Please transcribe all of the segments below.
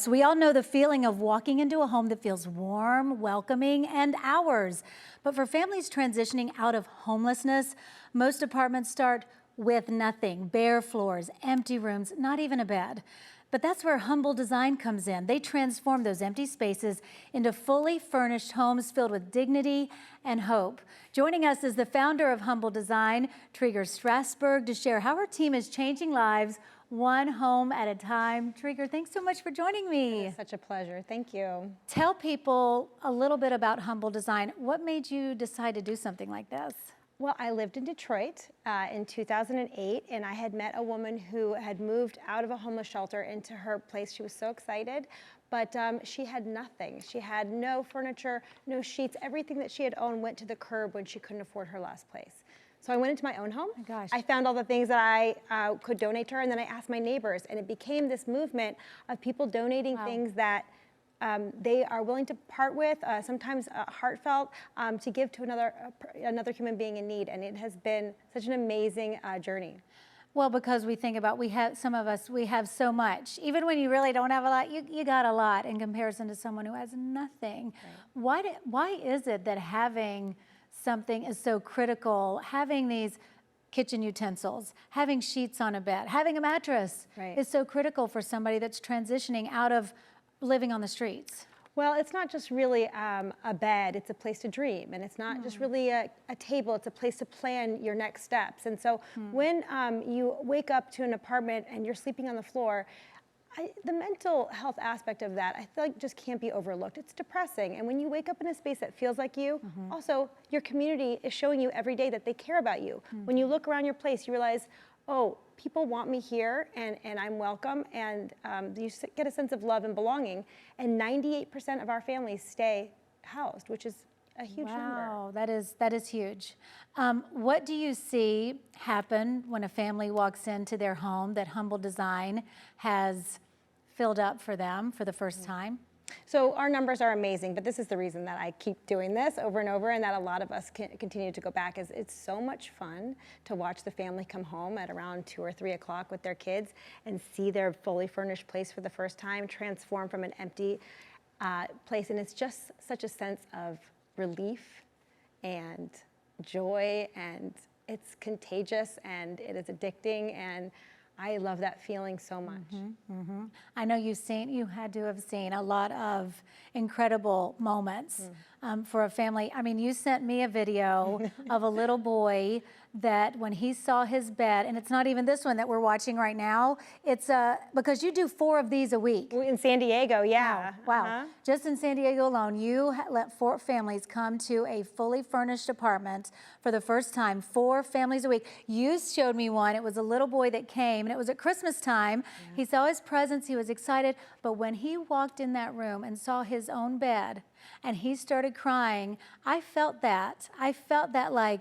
So we all know the feeling of walking into a home that feels warm, welcoming, and ours. But for families transitioning out of homelessness, most apartments start with nothing, bare floors, empty rooms, not even a bed. But that's where Humble Design comes in. They transform those empty spaces into fully furnished homes filled with dignity and hope. Joining us is the founder of Humble Design, Trigger Strasberg, to share how her team is changing lives one home at a time. Trigger, thanks so much for joining me. It's such a pleasure. Thank you. Tell people a little bit about Humble Design. What made you decide to do something like this? Well, I lived in Detroit in 2008, and I had met a woman who had moved out of a homeless shelter into her place. She was so excited, but she had nothing. She had no furniture, no sheets. Everything that she had owned went to the curb when she couldn't afford her last place. So I went into my own home. Oh my gosh. I found all the things that I could donate to her, and then I asked my neighbors, and it became this movement of people donating things that they are willing to part with, sometimes heartfelt, to give to another human being in need, and it has been such an amazing journey. Well, because we think about, some of us, we have so much. Even when you really don't have a lot, you got a lot in comparison to someone who has nothing. Right. Why is it that having something is so critical? Having these kitchen utensils, having sheets on a bed, having a mattress is so critical for somebody that's transitioning out of living on the streets? Well, it's not just really a bed, it's a place to dream. And it's not just really a table, it's a place to plan your next steps. And so when you wake up to an apartment and you're sleeping on the floor, the mental health aspect of that, I feel like just can't be overlooked. It's depressing. And when you wake up in a space that feels like you, also your community is showing you every day that they care about you. When you look around your place, you realize, oh, people want me here and I'm welcome, and you get a sense of love and belonging. And 98% of our families stay housed, which is a huge number. Wow, that is huge. What do you see happen when a family walks into their home that Humble Design has filled up for them for the first time? So our numbers are amazing, but this is the reason that I keep doing this over and over, and that a lot of us continue to go back, is it's so much fun to watch the family come home at around 2 or 3 o'clock with their kids and see their fully furnished place for the first time transform from an empty place. And it's just such a sense of relief and joy, and it's contagious and it is addicting, and I love that feeling so much. I know you had to have seen a lot of incredible moments for a family. I mean, you sent me a video of a little boy that when he saw his bed, and it's not even this one that we're watching right now, it's because you do 4 of these a week. In San Diego, yeah. Wow. Just in San Diego alone, you let 4 families come to a fully furnished apartment for the first time, 4 families a week. You showed me one. It was a little boy that came, and it was at Christmas time. He saw his presents, he was excited, but when he walked in that room and saw his own bed and he started crying, I felt that. Like,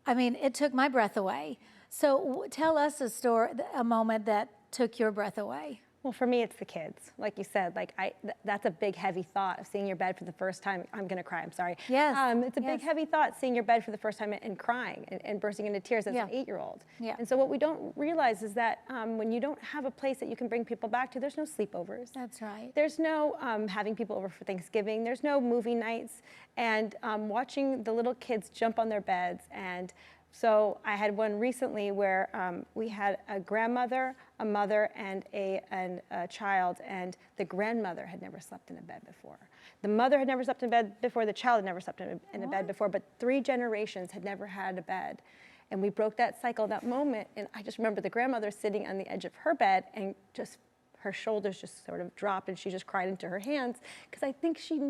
I mean, it took my breath away. So tell us a moment that took your breath away. Well, for me, it's the kids. Like you said, like that's a big, heavy thought of seeing your bed for the first time. I'm gonna cry, I'm sorry. Yes. It's a big, heavy thought seeing your bed for the first time and crying and bursting into tears as an 8-year-old. And so what we don't realize is that when you don't have a place that you can bring people back to, there's no sleepovers. That's right. There's no having people over for Thanksgiving. There's no movie nights. And watching the little kids jump on their beds. And so I had one recently where we had a grandmother, a mother, and a child, and the grandmother had never slept in a bed before. The mother had never slept in bed before, the child had never slept in a bed before, but 3 generations had never had a bed. And we broke that cycle, that moment, and I just remember the grandmother sitting on the edge of her bed, and just her shoulders just sort of dropped, and she just cried into her hands, because I think she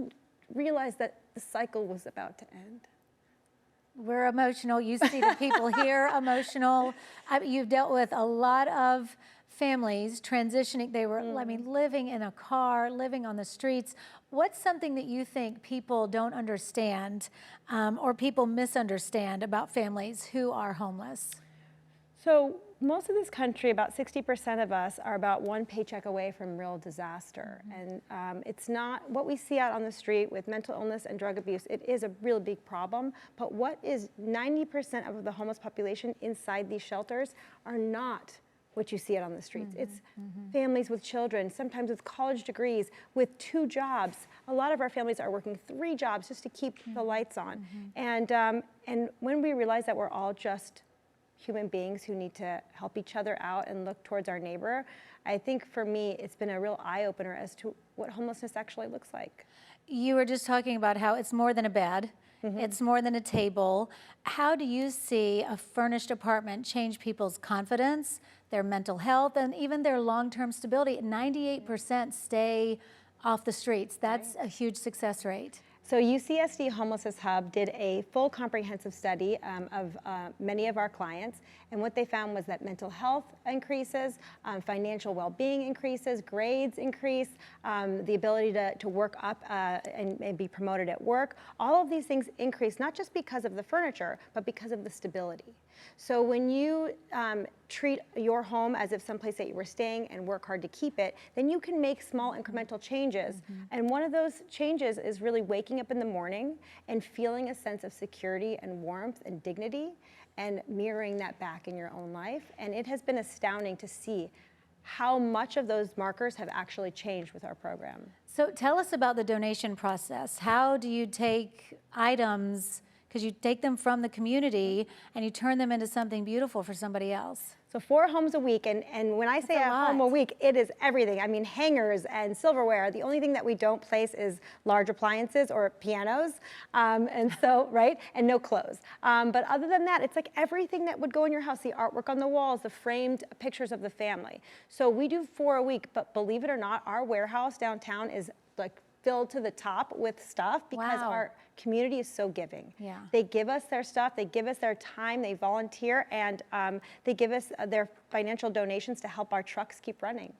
realized that the cycle was about to end. We're emotional. You see the people here emotional. You've dealt with a lot of families transitioning. They were, I mean, living in a car, living on the streets. What's something that you think people don't understand or people misunderstand about families who are homeless? So most of this country, about 60% of us are about 1 paycheck away from real disaster. And it's not what we see out on the street with mental illness and drug abuse. It is a real big problem. But what is 90% of the homeless population inside these shelters are not what you see out on the streets. It's families with children, sometimes with college degrees, with 2 jobs. A lot of our families are working 3 jobs just to keep the lights on. And when we realize that we're all just human beings who need to help each other out and look towards our neighbor, I think for me, it's been a real eye-opener as to what homelessness actually looks like. You were just talking about how it's more than a bed. It's more than a table. How do you see a furnished apartment change people's confidence, their mental health, and even their long-term stability? 98% stay off the streets. That's a huge success rate. So UCSD Homelessness Hub did a full comprehensive study of many of our clients, and what they found was that mental health increases, financial well-being increases, grades increase, the ability to work up and be promoted at work. All of these things increase, not just because of the furniture, but because of the stability. So when you treat your home as if someplace that you were staying and work hard to keep it, then you can make small incremental changes. And one of those changes is really waking up in the morning and feeling a sense of security and warmth and dignity and mirroring that back in your own life. And it has been astounding to see how much of those markers have actually changed with our program. So tell us about the donation process. How do you take items, because you take them from the community and you turn them into something beautiful for somebody else? So 4 homes a week, and when I say a home a week, it is everything. I mean, hangers and silverware. The only thing that we don't place is large appliances or pianos, and so, right, and no clothes. But other than that, it's like everything that would go in your house, the artwork on the walls, the framed pictures of the family. So we do 4 a week, but believe it or not, our warehouse downtown is like filled to the top with stuff because our community is so giving. Yeah. They give us their stuff, they give us their time, they volunteer, and they give us their financial donations to help our trucks keep running.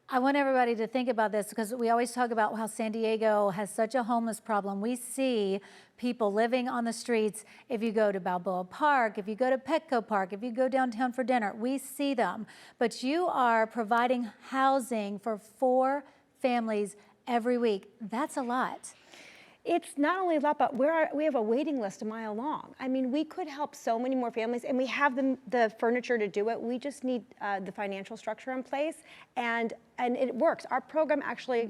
I want everybody to think about this because we always talk about how San Diego has such a homeless problem. We see people living on the streets. If you go to Balboa Park, if you go to Petco Park, if you go downtown for dinner, we see them. But you are providing housing for 4 families every week. That's a lot. It's not only a lot, but we have a waiting list a mile long. I mean, we could help so many more families, and we have the furniture to do it. We just need the financial structure in place, and it works. Our program actually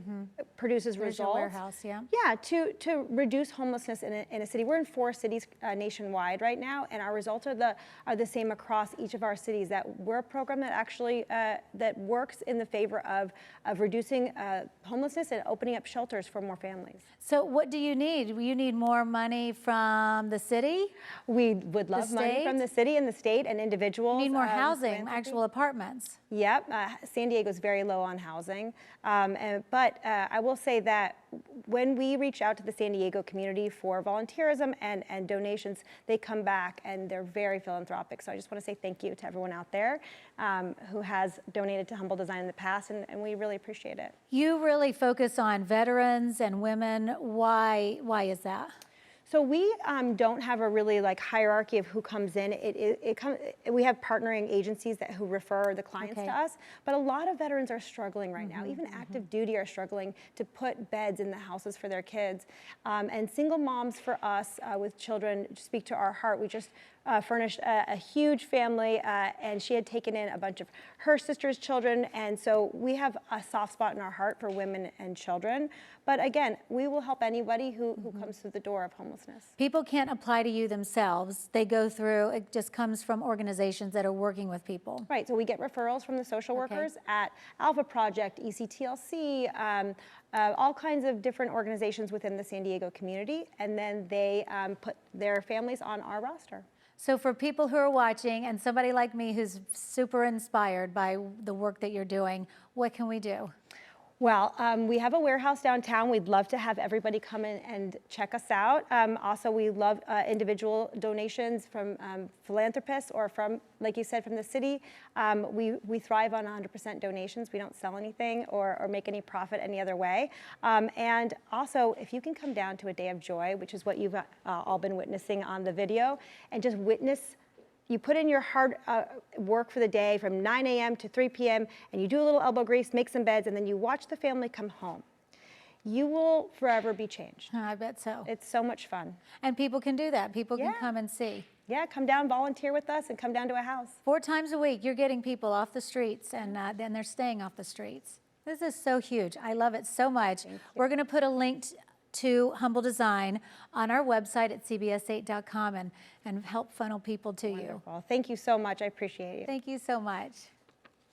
produces results. Your warehouse, yeah. Yeah, to reduce homelessness in a city. We're in 4 cities nationwide right now, and our results are the same across each of our cities. That we're a program that actually that works in the favor of reducing homelessness and opening up shelters for more families. So what do you need? You need more money from the city? We would love money from the city and the state and individuals. You need more housing, actual apartments. Yep, San Diego's very low on housing, but I will say that when we reach out to the San Diego community for volunteerism and donations, they come back and they're very philanthropic. So I just want to say thank you to everyone out there who has donated to Humble Design in the past, and we really appreciate it. You really focus on veterans and women. Why is that? So we don't have a really hierarchy of who comes in. We have partnering agencies who refer the clients to us, but a lot of veterans are struggling right now. Even active duty are struggling to put beds in the houses for their kids. And single moms for us with children speak to our heart. We just furnished a huge family, and she had taken in a bunch of her sister's children, and so we have a soft spot in our heart for women and children. But again, we will help anybody who comes through the door of homelessness. People can't apply to you themselves. They go through, it just comes from organizations that are working with people. Right, so we get referrals from the social workers at Alpha Project, ECTLC, all kinds of different organizations within the San Diego community, and then they put their families on our roster. So for people who are watching and somebody like me who's super inspired by the work that you're doing, what can we do? Well, we have a warehouse downtown. We'd love to have everybody come in and check us out. Also, we love individual donations from philanthropists or from, like you said, from the city. We thrive on 100% donations. We don't sell anything or make any profit any other way. And also, if you can come down to a day of joy, which is what you've all been witnessing on the video, and just witness. You put in your hard work for the day from 9 a.m. to 3 p.m. and you do a little elbow grease, make some beds, and then you watch the family come home. You will forever be changed. I bet so. It's so much fun. And people can do that. People can come and see. Yeah, come down, volunteer with us, and come down to a house. 4 times a week, you're getting people off the streets, and then they're staying off the streets. This is so huge. I love it so much. We're going to put a link to Humble Design on our website at cbs8.com and help funnel people to you. Well, thank you so much. I appreciate it. Thank you so much.